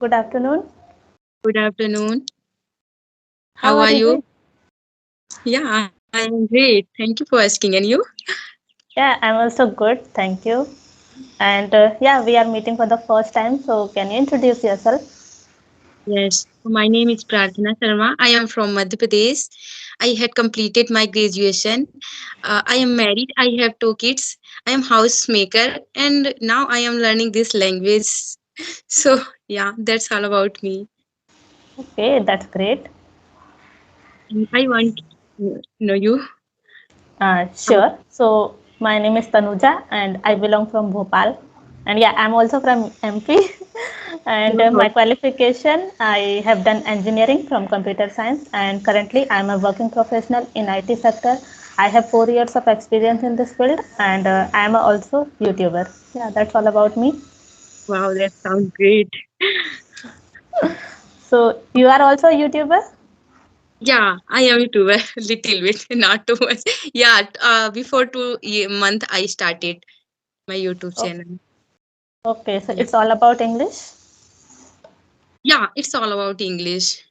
Good afternoon. Good afternoon. How How are are you you? doing? Yeah, I'm great. Thank you for asking. And you? Yeah, I'm also good. Thank you. And yeah, we are meeting for the first time. So, can you introduce yourself? Yes. My name is Prarthana Sharma. I am from Madhya Pradesh. I had completed my graduation. I am married. I have two kids. I am housemaker, and now I am learning this language. So yeah, that's all about me. Okay, that's great. And I want to know you. Sure. So, my name is Tanuja and I belong from Bhopal. And yeah, I'm also from MP. And my Oh, qualification, I have done engineering from computer science. And currently, I'm a working professional in IT sector. I have 4 years of experience in this field and I'm also YouTuber. Yeah, that's all about me. wow, that sounds great. So, you are also a YouTuber? Yeah, I am YouTuber, little bit, not too much. Yeah, before month I started my YouTube Oh, channel. okay, so Yeah, it's all about English. yeah, it's all about English.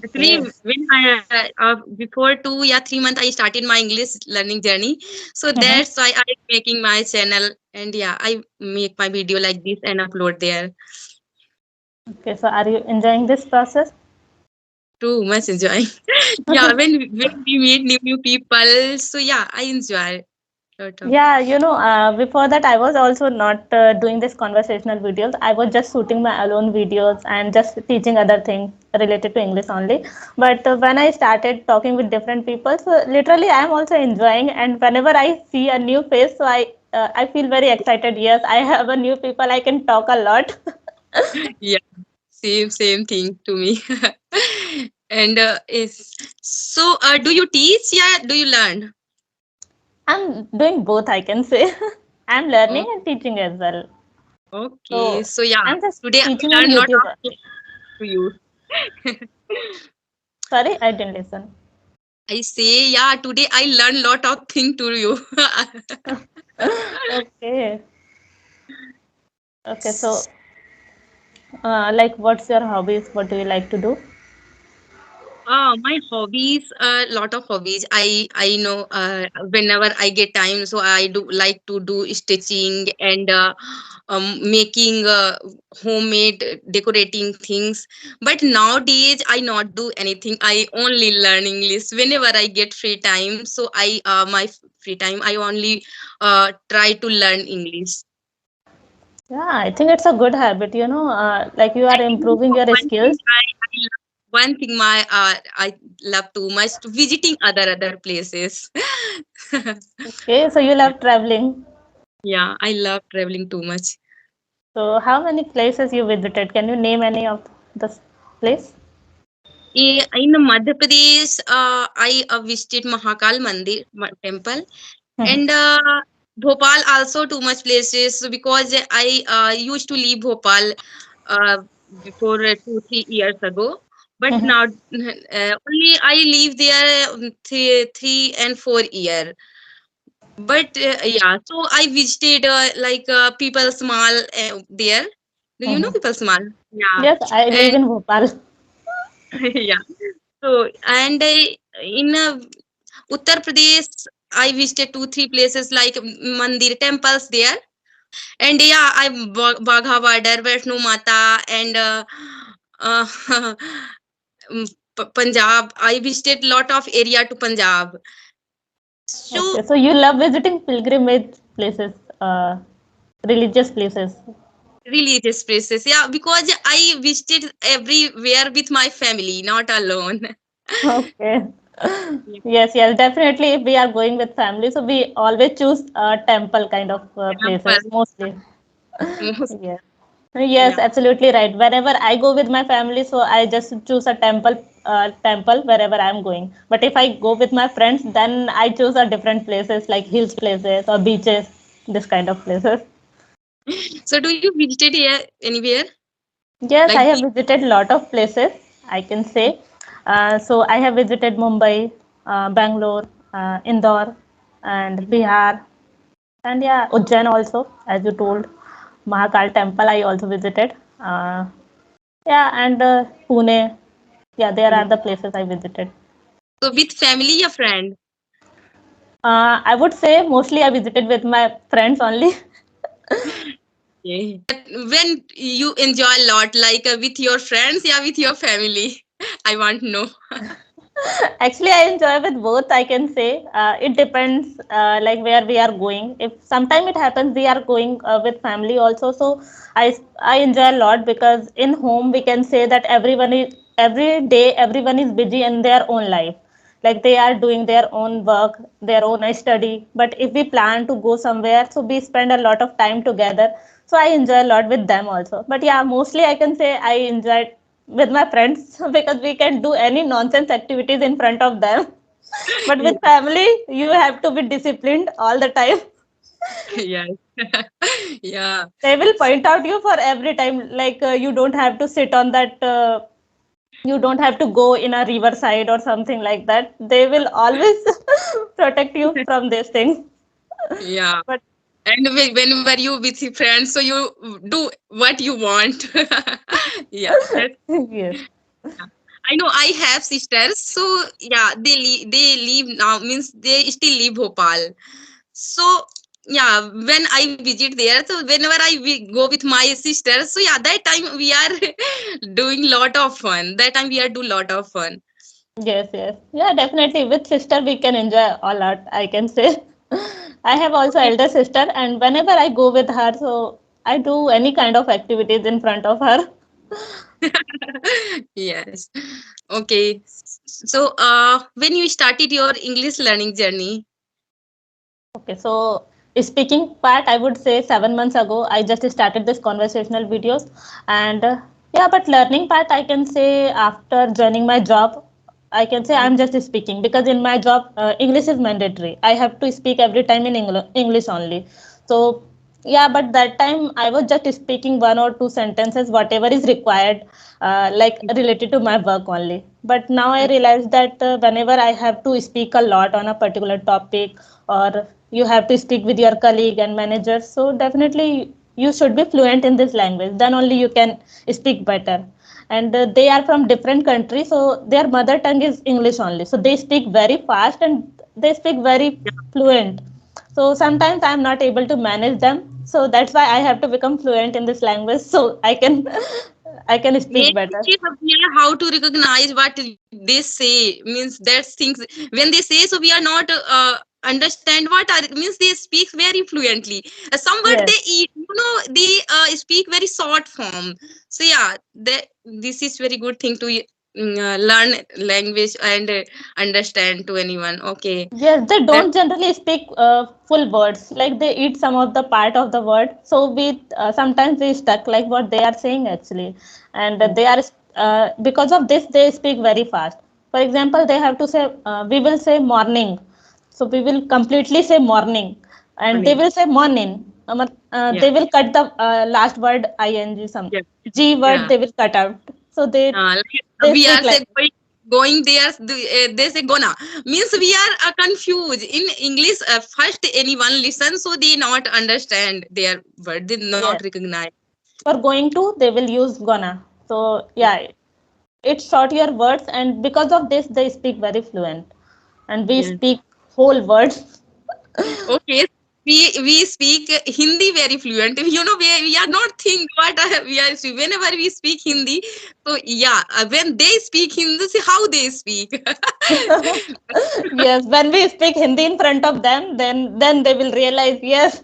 Actually, Okay. when I before 2 3 months I started my English learning journey. So Mhm. that's why I'm making my channel, and yeah, I make my video like this and upload there. Okay, so are you enjoying this process? Too much enjoying. Yeah, when we meet new people, so yeah, I enjoy lot of. Yeah, before that, I was also not doing this conversational videos. I was just shooting my alone videos and just teaching other things related to English only. But when I started talking with different people, so literally, I am also enjoying. And whenever I see a new face, so I feel very excited. Yes, I have a new people. I can talk a lot. Yeah, same thing to me. And is so do you teach? Yeah, do you learn? I'm doing both, I can say. I'm learning Oh, and teaching as well. okay. So So yeah, I'm just today teaching I on learned lot YouTube of only. things to you. Sorry, I didn't listen. I say yeah, today I learned lot of thing to you. Okay. Okay. So, like, what's your hobbies? What do you like to do? My hobbies, a lot of hobbies. I know whenever I get time, so I do like to do stitching and making homemade decorating things. But nowadays, I not do anything. I only learn English whenever I get free time. So my free time, I only try to learn English. Yeah, I think it's a good habit, like you are And you improving know, your one thing skills. I love, one thing I love too much to visiting other places. Okay. So, you love traveling. Yeah, I love traveling too much. So, how many places you visited? Can you name any of the place? In Madhya Pradesh, I visited Mahakal temple, Mhm. and Bhopal also too much places because I used to leave Bhopal uh, before 2 3 years ago. But Mhm. now only I live there 3 and 4 year. But yeah, so I visited like People Small there. Do you know Mhm. People Small? Yeah, Yes, I live and in Bhopal. yeah. So and in Uttar Pradesh, I visited 2 3 places like mandir temples there. And yeah, Bagha border, Vaishno Mata, and uh, Punjab. I visited lot of area to Punjab. Okay. So So, you love visiting pilgrimage places, religious places. religious places, yeah, because I visited everywhere with my family, not alone. Okay. Yeah, Yes, yes, definitely. If we are going with family, so we always choose temple kind of places temple mostly. most. Yes. Yes, Yeah. absolutely right. Whenever I go with my family, so I just choose a temple wherever I'm going. But if I go with my friends, then I choose a different places like hills places or beaches, this kind of places. So do you visited here anywhere Yes, I like have visited a lot of places, I can say. So I have visited Mumbai, Bangalore, Indore, and Bihar, and yeah, Ujjain also, as you told. Mahakal temple I also visited. Uh, yeah, and Pune. Yeah, there are the places I visited. So with family or friend? I would say mostly I visited with my friends only. Okay. But when you enjoy a lot, like with your friends, yeah, with your family, I want to know. Actually, I enjoy with both. I can say it depends, like where we are going. If sometime it happens, we are going with family also. So I enjoy a lot because in home we can say that everyone is every day everyone is busy in their own life. Like they are doing their own work, their own study. But if we plan to go somewhere, so we spend a lot of time together. So I enjoy a lot with them also. But yeah, mostly I can say I enjoyed with my friends because we can do any nonsense activities in front of them. But with family, you have to be disciplined all the time. Yes. Yeah. They will point out you for every time. Like you don't have to sit on that. You don't have to go in a riverside or something like that. They will always protect you from these things. Yeah. But And whenever you with your friends, so you do what you want. Yeah. yes, Yeah. I know I have sisters, so yeah, they live now, means they still live Bhopal. So yeah, when I visit there, so whenever go with my sisters, so yeah, that time we are doing lot of fun. That time we are do lot of fun. yes, yes, yeah, definitely. With sister, we can enjoy a lot. I can say. I have also Okay. elder sister, and whenever I go with her, so I do any kind of activities in front of her. Yes. Okay. So when you started your English learning journey? Okay, so speaking part, I would say 7 months ago, I just started this conversational videos, and yeah, but learning part, I can say after joining my job, I can say I'm just speaking because in my job, English is mandatory. I have to speak every time in English only. So yeah, but that time I was just speaking one or two sentences, whatever is required, like related to my work only. But now I realize that whenever I have to speak a lot on a particular topic, or you have to speak with your colleague and manager, so definitely you should be fluent in this language. Then only you can speak better. And they are from different countries, so their mother tongue is English only. So they speak very fast and they speak very fluent, so sometimes I'm not able to manage them, so that's why I have to become fluent in this language so I can I can speak Maybe better. we are how to recognize what they say, means that things when they say, so we are not understand what are means they speak very fluently. Some word Yes, they eat, they speak very short form. So yeah, this is very good thing to learn language and understand to anyone. Okay, yes, they that don't generally speak full words, like they eat some of the part of the word, so we sometimes we stuck like what they are saying actually. And they are because of this they speak very fast. For example, they have to say we will say morning, so we will completely say morning, and they funny. will say morning. Yeah, They will cut the last word ing, some yeah, g word yeah. they will cut out, so Like they we are speak say like. going there, they say gonna, means we are confused in English. First anyone listen, so they not understand their word, they not Yes, recognize. for going to they will use gonna. So yeah, it short your words, and because of this they speak very fluent, and we Yes. speak whole words. Okay, we speak Hindi very fluent. We are not think what we are whenever we speak Hindi. So yeah, when they speak Hindi, see how they speak. Yes, when we speak Hindi in front of them, then they will realize, yes,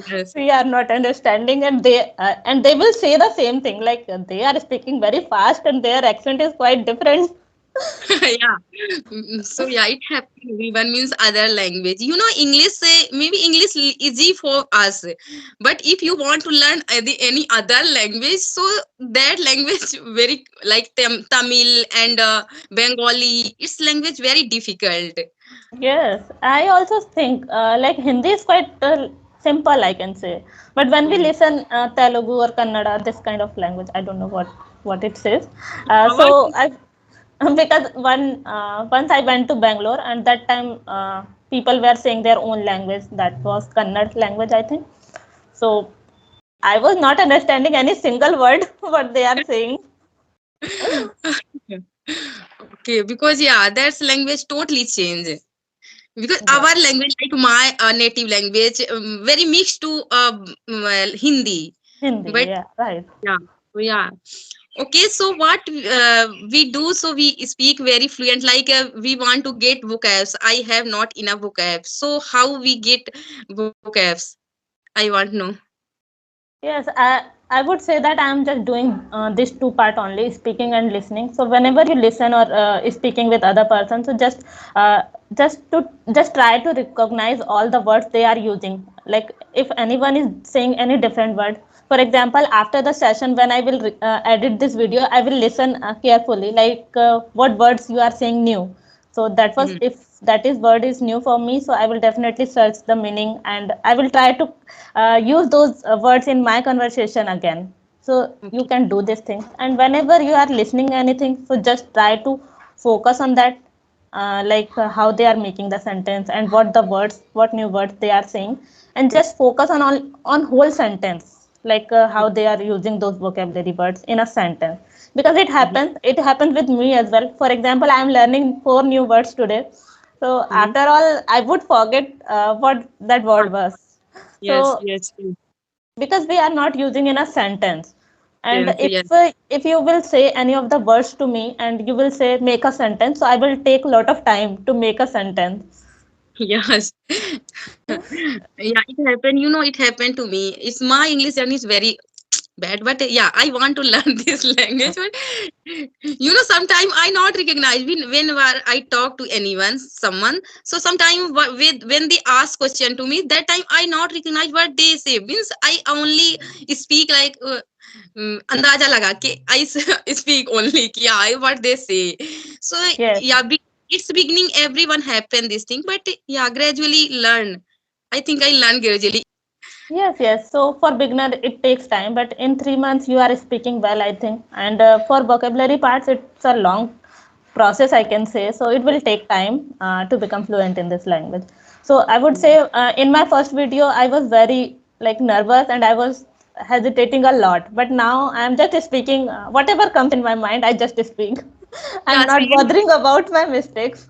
Yes. we are not understanding, and they will say the same thing, like they are speaking very fast and their accent is quite different. Yeah. So yeah, it happens everyone means other language. English say maybe English easy for us, but if you want to learn any other language, so that language very like Tamil and Bengali, it's language very difficult. Yes, I also think like Hindi is quite simple, I can say. But when we Yeah. listen Telugu or Kannada, this kind of language, I don't know what it says. So What? I because once I went to Bangalore, and that time people were saying their own language, that was Kannada language, I think. So I was not understanding any single word what they are saying. Okay, because yeah, that's language totally change. Because Yeah, our language, like my native language, very mixed to well, Hindi. Hindi. But Yeah, right. yeah, so yeah. Okay, so what we do, so we speak very fluent. Like we want to get vocabs. I have not enough vocabs. So how we get vocabs? I want to know. Yes, I would say that I am just doing this two part only, speaking and listening. So whenever you listen or speaking with other person, so uh, just try to recognize all the words they are using. Like if anyone is saying any different word, for example, after the session when I will edit this video, I will listen carefully, like what words you are saying new. So that was, Mhm. if that is word is new for me, so I will definitely search the meaning and I will try to use those words in my conversation again. So you Okay. can do this thing, and whenever you are listening anything, so just try to focus on that, how they are making the sentence and what the words, what new words they are saying, and just focus on all on whole sentence, how they are using those vocabulary words in a sentence, because Mhm. it happens with me as well. For example, I am learning four new words today, so Mhm. after all I would forget what that Ah, word was. So yes, yes, yes, because we are not using in a sentence, and yes, if you will say any of the words to me and you will say make a sentence, so I will take a lot of time to make a sentence. yes. Yeah, it happened. You know, it happened to me. It's my English journey is very bad, but yeah, I want to learn this language. But you know, sometimes I not recognize whenever I talk to anyone, someone. So sometimes with when they ask question to me, that time I not recognize what they say. Means I only speak like अंदाजा लगा के I speak only कि yeah what they say. So Yes. yeah, it's beginning everyone happen this thing, but yeah, gradually learn. I think I learn gradually. Yes, yes. So for beginner, it takes time, but in 3 months you are speaking well, I think. And for vocabulary parts, it's a long process, I can say. So it will take time to become fluent in this language. So I would say in my first video, I was very nervous and I was hesitating a lot. But now I'm just speaking whatever comes in my mind. I just speak. I'm Yeah, not same. bothering about my mistakes.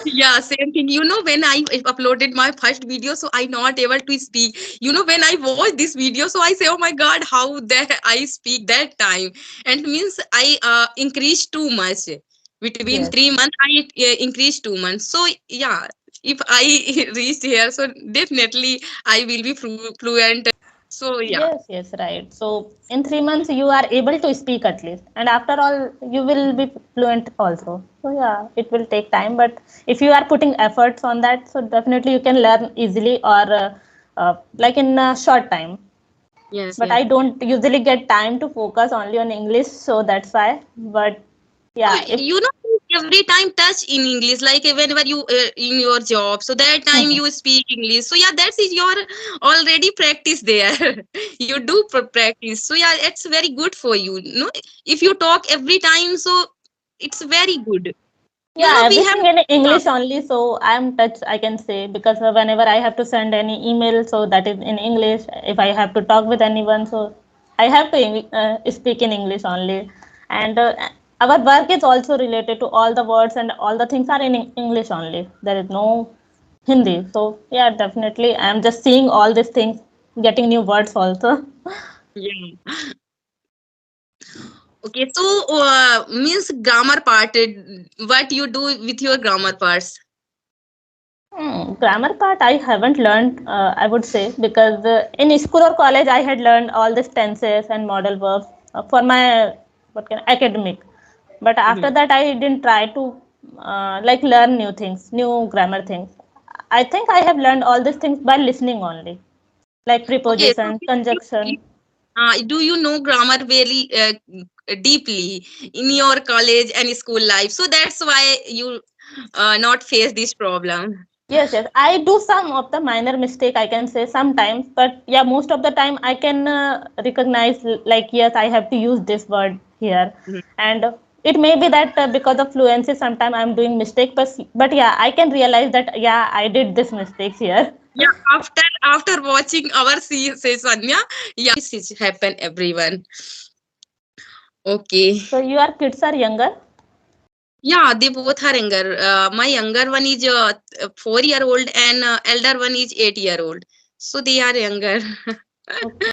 Yeah, same thing. You know, when I uploaded my first video, so I not able to speak. You know, when I watch this video, so I say, oh my God, how that I speak that time. And means I increased too much. Between Yes. 3 months, I increased 2 months. So yeah, if I reached here, so definitely I will be fluent. So yeah. Yes, yes, right. So in 3 months you are able to speak at least, and after all you will be fluent also. So yeah, it will take time, but if you are putting efforts on that, so definitely you can learn easily or in a short time. Yes, But yes. I don't usually get time to focus only on English, so that's why. But So yeah, if you know, every time touch in English, like whenever you in your job, so that time you speak English. So yeah, that is your already practice there. You do practice. So yeah, it's very good for you. No, if you talk every time, so it's very good. You yeah, know, we have everything in yeah, English only. So I'm touch, I can say, because whenever I have to send any email, so that is in English. If I have to talk with anyone, so I have to speak in English only. And our work is also related to all the words and all the things are in English only. There is no Hindi. So yeah, definitely, I'm just seeing all these things, getting new words also. yeah. Okay, so means grammar part. What you do with your grammar parts? Grammar part I haven't learned, I would say, because in school or college I had learned all these tenses and modal verbs for my academic. But after Mhm. that, I didn't try to learn new things, new grammar things. I think I have learned all these things by listening only, like Okay, so preposition, conjunction. do you know grammar very deeply in your college and school life? So that's why you not face this problem. Yes, yes. I do some of the minor mistake, I can say sometimes, but yeah, most of the time I can recognize yes, I have to use this word here, Mhm. and it may be that because of fluency, sometimes I'm doing mistake, but yeah, I can realize that yeah, I did this mistakes here. Yeah, after watching our session, yeah, yeah, this is happen everyone. Okay. So your kids are younger? Yeah, they both are younger. My younger one is 4 year old and elder one is 8 year old. So they are younger. Okay.